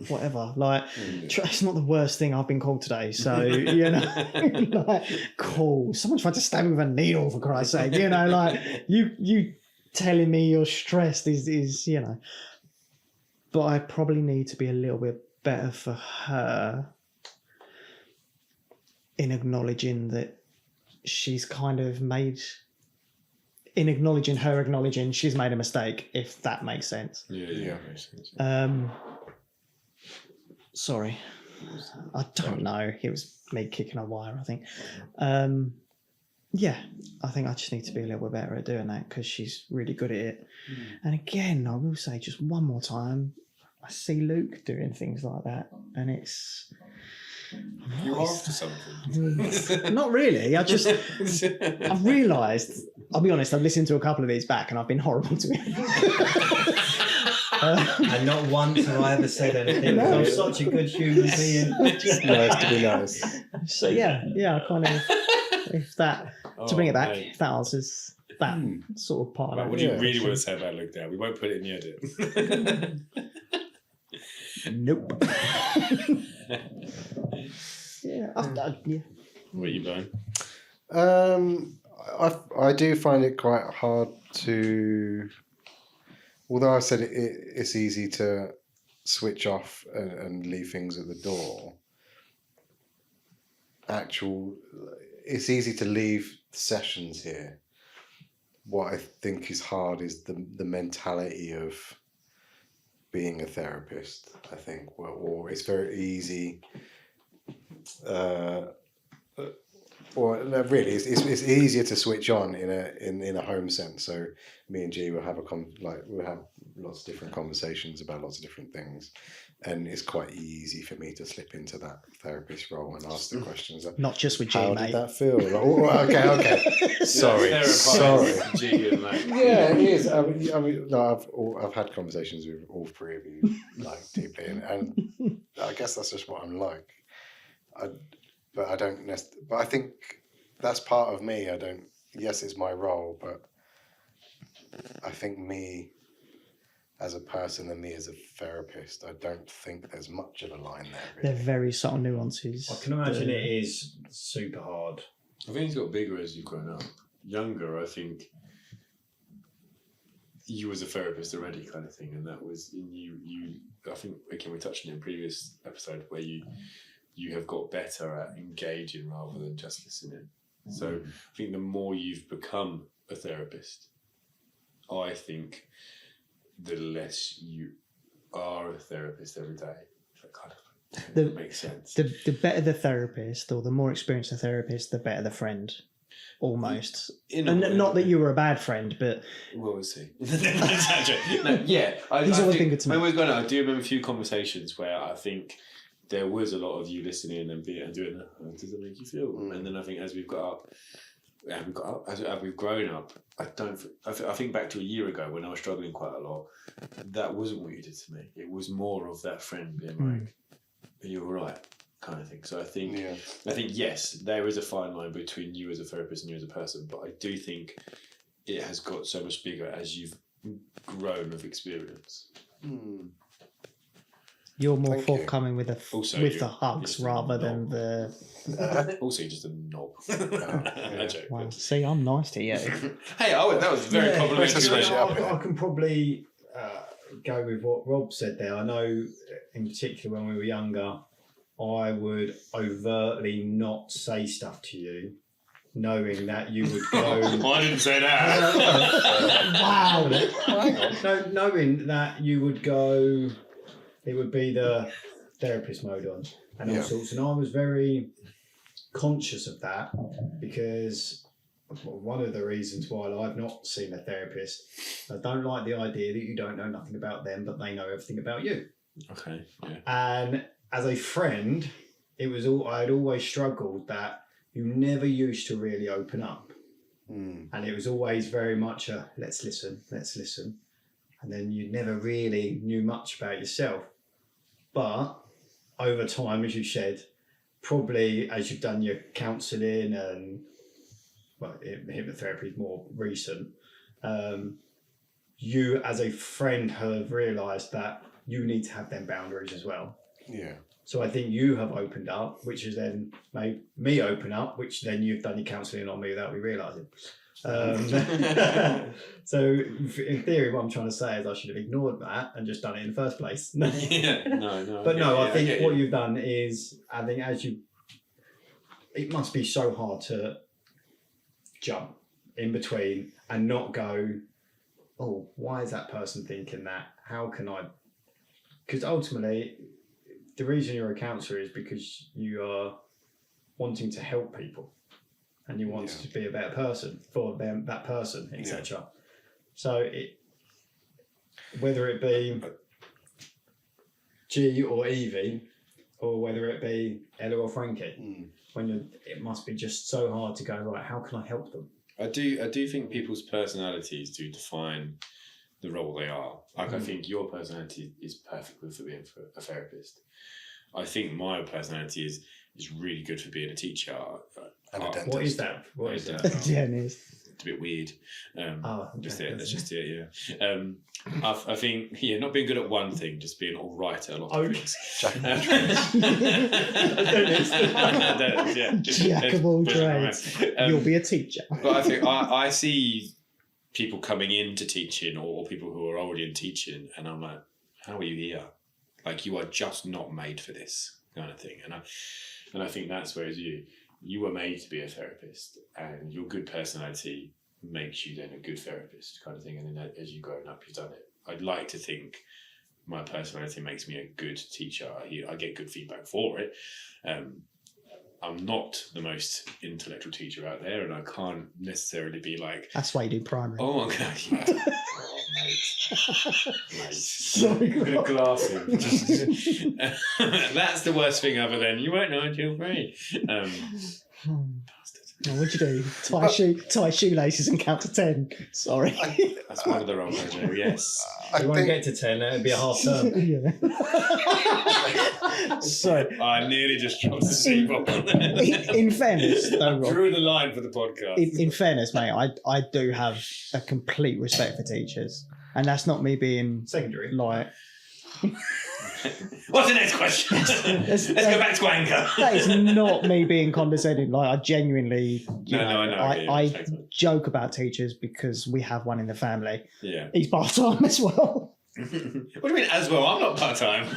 Whatever, like it's not the worst thing I've been called today, so like, cool. Someone tried to stab me with a needle, for Christ's sake, like you telling me you're stressed is but I probably need to be a little bit better for her in acknowledging that she's kind of made, in acknowledging she's made a mistake, if that makes sense. Yeah, makes sense. Sorry, I don't know. It was me kicking a wire, I think. Yeah, I think I just need to be a little bit better at doing that because she's really good at it. And again, I will say just one more time, I see Luke doing things like that, and it's... You're after something. Not really. I've realised, I'll be honest, I've listened to a couple of these back and I've been horrible to him. And not once have I ever said anything. No. I'm such a good human being. Just nice to be nice. So yeah, I kind of, if that, to bring it back, mate. if that answers that sort of part Right, of what it. do you really want to say about Luke there? We won't put it in the edit. Nope. Yeah. What are you buying? I do find it quite hard to, although I said it's easy to switch off and leave things at the door. It's easy to leave sessions here. What I think is hard is the mentality of being a therapist. I think, or it's very easy. Or really, it's easier to switch on in a home sense. So me and G will have we'll have lots of different conversations about lots of different things, and it's quite easy for me to slip into that therapist role and ask the questions. Not just with G, How mate. did that feel? Like, okay. Sorry. G and Mac. Yeah, it is. I mean, no, I've had conversations with all three of you like deeply, and I guess that's just what I'm like. But I don't. But I think that's part of me. Yes, it's my role, but I think me as a person and me as a therapist, I don't think there's much of a line there. They're Really. very subtle nuances. I can imagine it is super hard. I think it's got bigger as you've grown up. Younger, I think you was a therapist already, kind of thing, and that was in you. I think again we touched on it in a previous episode where you have got better at engaging rather than just listening. So I think the more you've become a therapist, I think the less you are a therapist every day. That kind of makes sense. The better the therapist, or the more experienced the therapist, the better the friend. Almost. And not that you were a bad friend, but... Well, we'll see. No, yeah. He's always been good to me. I do remember a few conversations where I think there was a lot of you listening and doing that. How does it make you feel? And then I think as we've got up, as we've grown up, I think back to a year ago when I was struggling quite a lot. That wasn't what you did to me. It was more of that friend being like, "Are you all right?" kind of thing. So I think yes, there is a fine line between you as a therapist and you as a person, but I do think it has got so much bigger as you've grown with experience. You're more Thank forthcoming with the hugs rather than the... Also, you're just a knob. I joke. Wow. See, I'm nice to you. Hey, that was very complimentary. I can probably go with what Rob said there. I know, in particular, when we were younger, I would overtly not say stuff to you, knowing that you would go... I didn't say that. Wow. No, knowing that you would go... It would be the therapist mode on and all sorts. And I was very conscious of that because one of the reasons why I've not seen a therapist, I don't like the idea that you don't know nothing about them, but they know everything about you. Okay, yeah. And as a friend, I'd always struggled that you never used to really open up. And it was always very much a let's listen. And then you never really knew much about yourself. But over time, as you said, probably as you've done your counselling and, well, hypnotherapy is more recent, you as a friend have realised that you need to have them boundaries as well. Yeah. So I think you have opened up, which has then made me open up, which then you've done your counselling on me without me realising. So in theory, what I'm trying to say is I should have ignored that and just done it in the first place. No. But no, I think what you've done is, I think it must be so hard to jump in between and not go, oh, why is that person thinking that? How can I? Because ultimately, the reason you're a counsellor is because you are wanting to help people and you want to be a better person for them, that person, etc. So whether it be G or Evie, or whether it be Ella or Frankie, it must be just so hard to go, right, how can I help them? I do think people's personalities do define the role they are. Like, I think your personality is perfect for being a therapist. I think my personality is really good for being a teacher. And a dentist. What is that? What is that? Dentist. It's a bit weird. Okay, just it. That's just it. Yeah. I think not being good at one thing, just being all right at a lot of things. Jack of Jack of all trades. You'll be a teacher. But I think I see people coming into teaching or people who are already in teaching, and I'm like, how are you here? Like, you are just not made for this kind of thing. And I think that's where you were made to be a therapist, and your good personality makes you then a good therapist kind of thing. And then as you've grown up, you've done it. I'd like to think my personality makes me a good teacher. I get good feedback for it. I'm not the most intellectual teacher out there, and I can't necessarily be like... That's why you do primary. Oh my God, yeah. Oh, mate. Sorry. I'm going to glass him. That's the worst thing other than, you won't know until 3. Bastard. Oh, what'd you do? Tie shoelaces and count to 10. Sorry. That's one of the roles I do, yes. You won't get to 10, it'll be a half term. Yeah. So, I nearly just dropped the sleep on there. in fairness, though, Rob, Drew the line for the podcast. in fairness, mate, I do have a complete respect for teachers. And that's not me being Secondary. like... What's the next question? Let's go back to anger. That is not me being condescending. Like, I genuinely, I joke about teachers because we have one in the family. Yeah. He's part-time as well. What do you mean as well? I'm not part-time.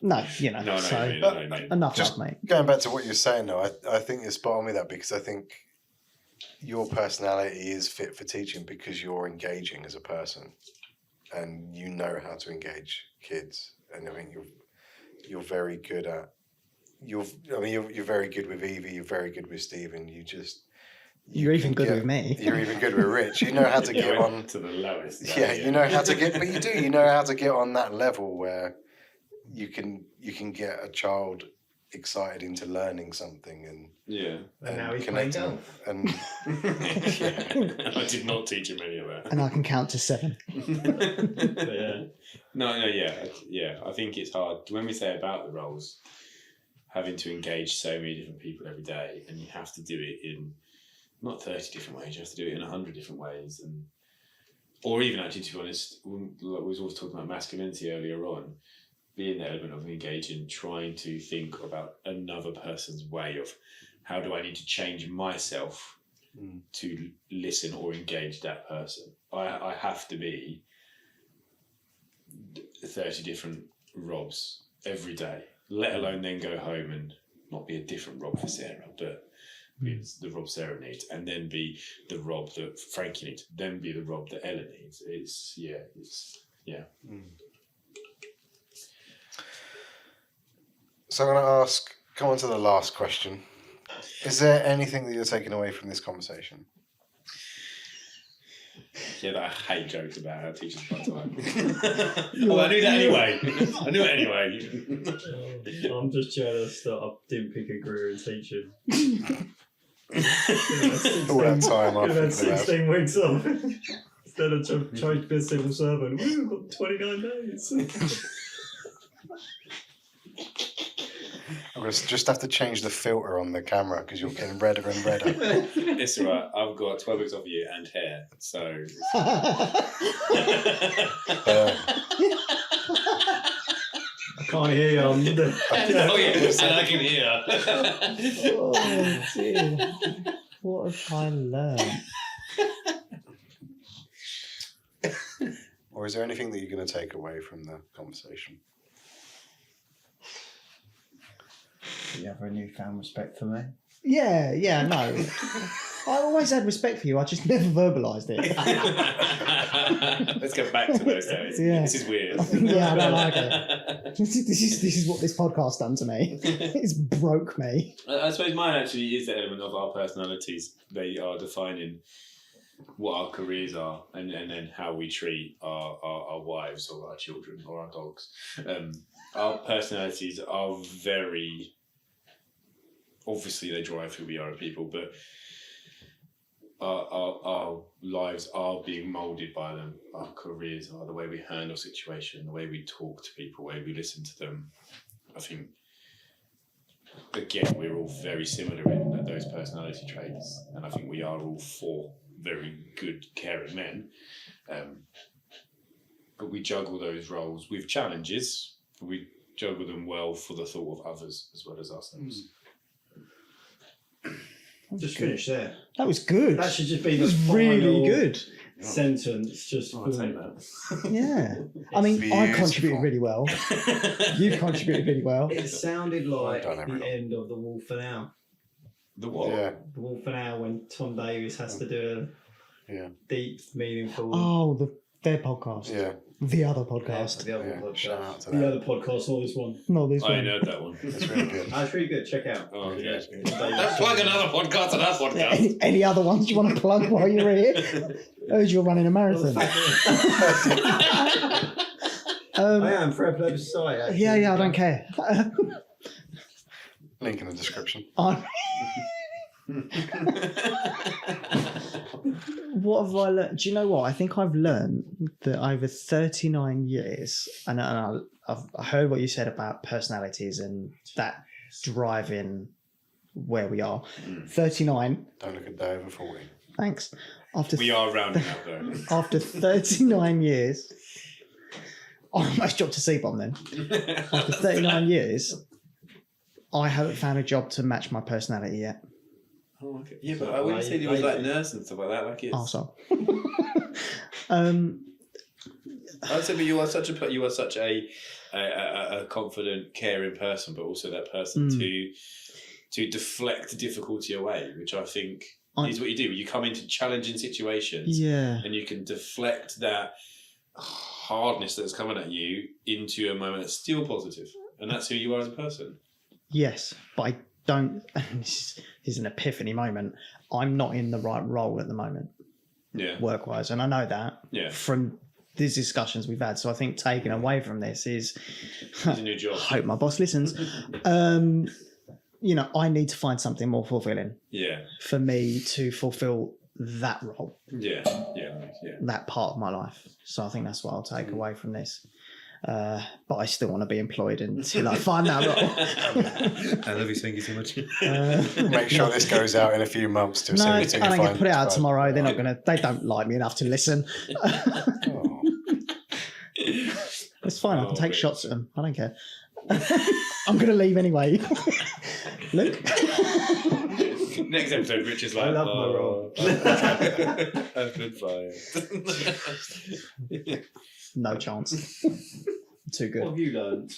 No, you know. No, so no. enough, Just mate. going back to what you're saying, though, I think you're spot on with that, because I think your personality is fit for teaching because you're engaging as a person, and you know how to engage kids. And I think you're very good at you're very good with Evie. You're very good with Stephen. You're even good with me. You're even good with Rich. You know how to get on to the lowest. Yeah, you know how to get, but you do. You know how to get on that level where you can get a child excited into learning something and now he's playing golf. And I did not teach him any of that. And I can count to 7. I think it's hard when we say about the roles, having to engage so many different people every day, and you have to do it in not 30 different ways. You have to do it in 100 different ways, or even actually, to be honest, we was always talking about masculinity earlier on. Being the element of engaging, trying to think about another person's way of how do I need to change myself to listen or engage that person. I have to be 30 different Robs every day, let alone then go home and not be a different Rob for Sarah, but be the Rob Sarah needs, and then be the Rob that Frankie needs, then be the Rob that Ella needs. It's. So I'm going to come on to the last question. Is there anything that you're taking away from this conversation? Yeah, that I hate jokes about how teachers part-time. Well, I knew that anyway. I'm just jealous that I didn't pick a career in teaching. All that time I've had I've 16 weeks off. Instead of trying to be a civil servant. We've got 29 days. I'm going to just have to change the filter on the camera because you're getting redder and redder. It's all right. I've got 12 weeks off of you and hair, so... I can't hear you. Oh, yeah, and I can hear. Oh, dear. What have I learned? Or is there anything that you're going to take away from the conversation? You have a newfound respect for me. Yeah, no. I always had respect for you. I just never verbalised it. Let's go back to those days. Yeah. This is weird. Yeah, I don't like it. This is what this podcast done to me. It's broke me. I suppose mine actually is the element of our personalities. They are defining what our careers are, and then how we treat our wives or our children or our dogs. Our personalities are very... Obviously, they drive who we are as people, but our lives are being moulded by them. Our careers are the way we handle situations, the way we talk to people, the way we listen to them. I think, again, we're all very similar in those personality traits, and I think we are all 4 very good, caring men. But we juggle those roles with challenges, but we juggle them well for the thought of others as well as ourselves. Just finish there. That was good. That should just be the really final good. sentence. Just I'll take that. Yeah. I mean, I Beautiful. contributed really well. You contributed really well. It sounded like Well done, the everyone. end of The Wolf and Owl. The what? Yeah, The Wolf and Owl, when Tom Davies has to do yeah, a deep, meaningful. Oh, their podcast. yeah. The other podcast. The other Yeah, podcast. shout out to The that. other podcast, or this one. Not this I one. ain't heard that one. It's really good. That's really good. Check out. Oh, yeah. Yeah. Don't plug another podcast to that podcast. Any other ones you want to plug while you're here? Heard you're running a marathon. I am for Epilepsy Society. Actually. Yeah, I don't care. Link in the description. What have I learned? Do you know what? I think I've learned that over 39 years, and I've heard what you said about personalities and that driving where we are. 39. Don't look a day over 40. Thanks. After We are rounding up though. after 39 years, I almost dropped a C-bomb then. After 39 years, I haven't found a job to match my personality yet. Oh, okay. Yeah, but I wouldn't say he was like nurse and stuff like that. Like it's. Oh, sorry. I'd say, but you are such a confident, caring person, but also that person to deflect difficulty away, which I think is what you do. You come into challenging situations, Yeah. and you can deflect that hardness that's coming at you into a moment that's still positive, and that's who you are as a person. Yes, but I don't. This is an epiphany moment. I'm not in the right role at the moment, Yeah, work-wise, and I know that yeah. from these discussions we've had. So I think taken away from this is, It's a new job. I hope my boss listens. I need to find something more fulfilling Yeah, for me to fulfill that role, yeah. that part of my life. So I think that's what I'll take away from this. But I still want to be employed until I find that role. I love you. Thank you so much. Make sure this goes out in a few months to see No, I if you don't find get put it out right. tomorrow. They're not gonna. They don't like me enough to listen. Oh, It's fine. I can take wait. shots at them. I don't care. I'm gonna leave anyway. Luke. Next episode, Rich is like, I love my role. I've been fired. No chance. Too What good. have you learned?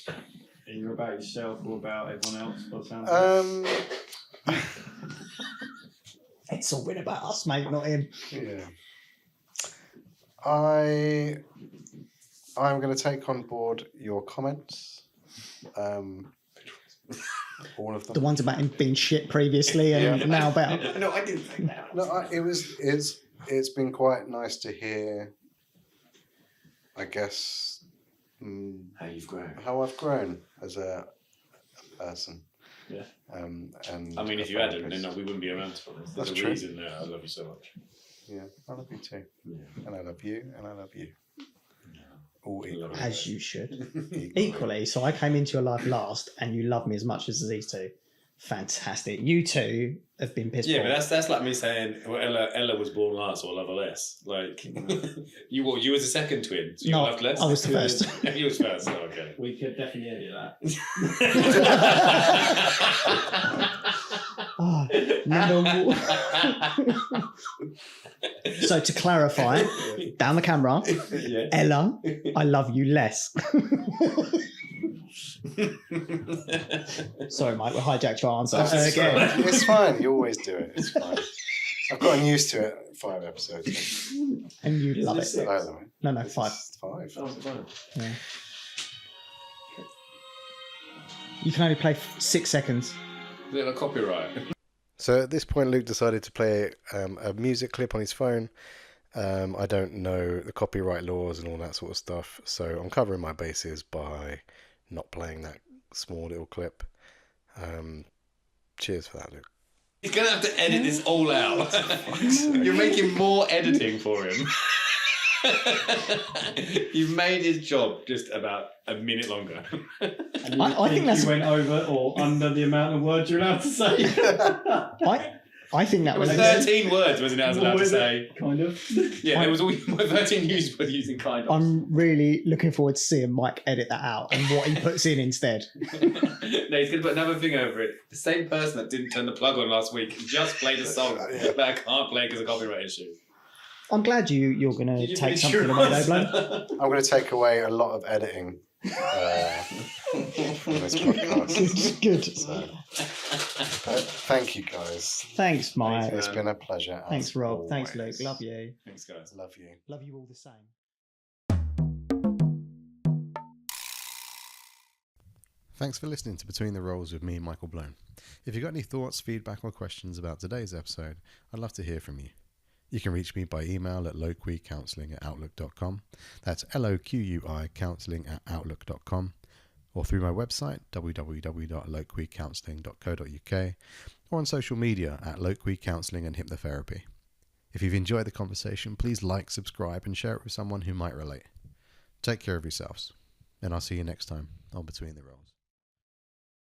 Either about yourself or about everyone else? By the sound of it? It's all been about us, mate, not him. yeah. I'm going to take on board your comments. All of The them. ones about him being shit previously and Yeah. now about. No, I didn't think that. No, it's been quite nice to hear. I guess How you've grown. how I've grown as a person. Yeah. And I mean, if a you hadn't, therapist. then we wouldn't be around for this. There's That's a true. reason that I love you so much. Yeah, I love you too, Yeah. and I love you, and I love you. All equally. As you should. Equally, so I came into your life last and you love me as much as these two. Fantastic. You two have been pissed Yeah, poor. but that's like me saying, well, Ella was born last, so I love her less. Like, you was the second twin, so you No, loved less? I was the first. You was first, oh, okay. We could definitely edit that. Oh, no. So to clarify, down the camera, Yeah. Ella, I love you less. Sorry, Mike, we hijacked your answer It's again. fine. It's fine. You always do it. It's fine. I've gotten used to it. 5 episodes. And you love it. I love it. No, This 5. is 5. Oh, it's fine. Yeah. You can only play 6 seconds. Is it a copyright? So at this point, Luke decided to play a music clip on his phone. I don't know the copyright laws and all that sort of stuff, so I'm covering my bases by not playing that small little clip. Cheers for that, Luke. He's going to have to edit this all out. You're making more editing for him. You've made his job just about a minute longer. And I think that's- you went over or under the amount of words you're allowed to say. I think that It was was 13 words, wasn't it? I was allowed to Was it? say. Kind of. Yeah, it was all 13 used with using kind of. I'm really looking forward to seeing Mike edit that out and what he puts in instead. No, he's going to put another thing over it. The same person that didn't turn the plug on last week just played a song that I can't play because of copyright issues. I'm glad you're going Did to you take finish something your away though, answer? Blaine. I'm going to take away a lot of editing from this podcast. Good. So, thank you, guys. Thanks, Mike. It's been a pleasure. as Thanks, Rob. Thanks, Luke. always. Love you. Thanks, guys. Love you. Love you all the same. Thanks for listening to Between the Rolls with me, Michael Blown. If you've got any thoughts, feedback, or questions about today's episode, I'd love to hear from you. You can reach me by email at loquicounselling@outlook.com. That's LOQUI counselling@outlook.com, or through my website, www.loquicounselling.co.uk, or on social media at Loquicounselling and Hypnotherapy. If you've enjoyed the conversation, please like, subscribe, and share it with someone who might relate. Take care of yourselves, and I'll see you next time on Between the Rolls.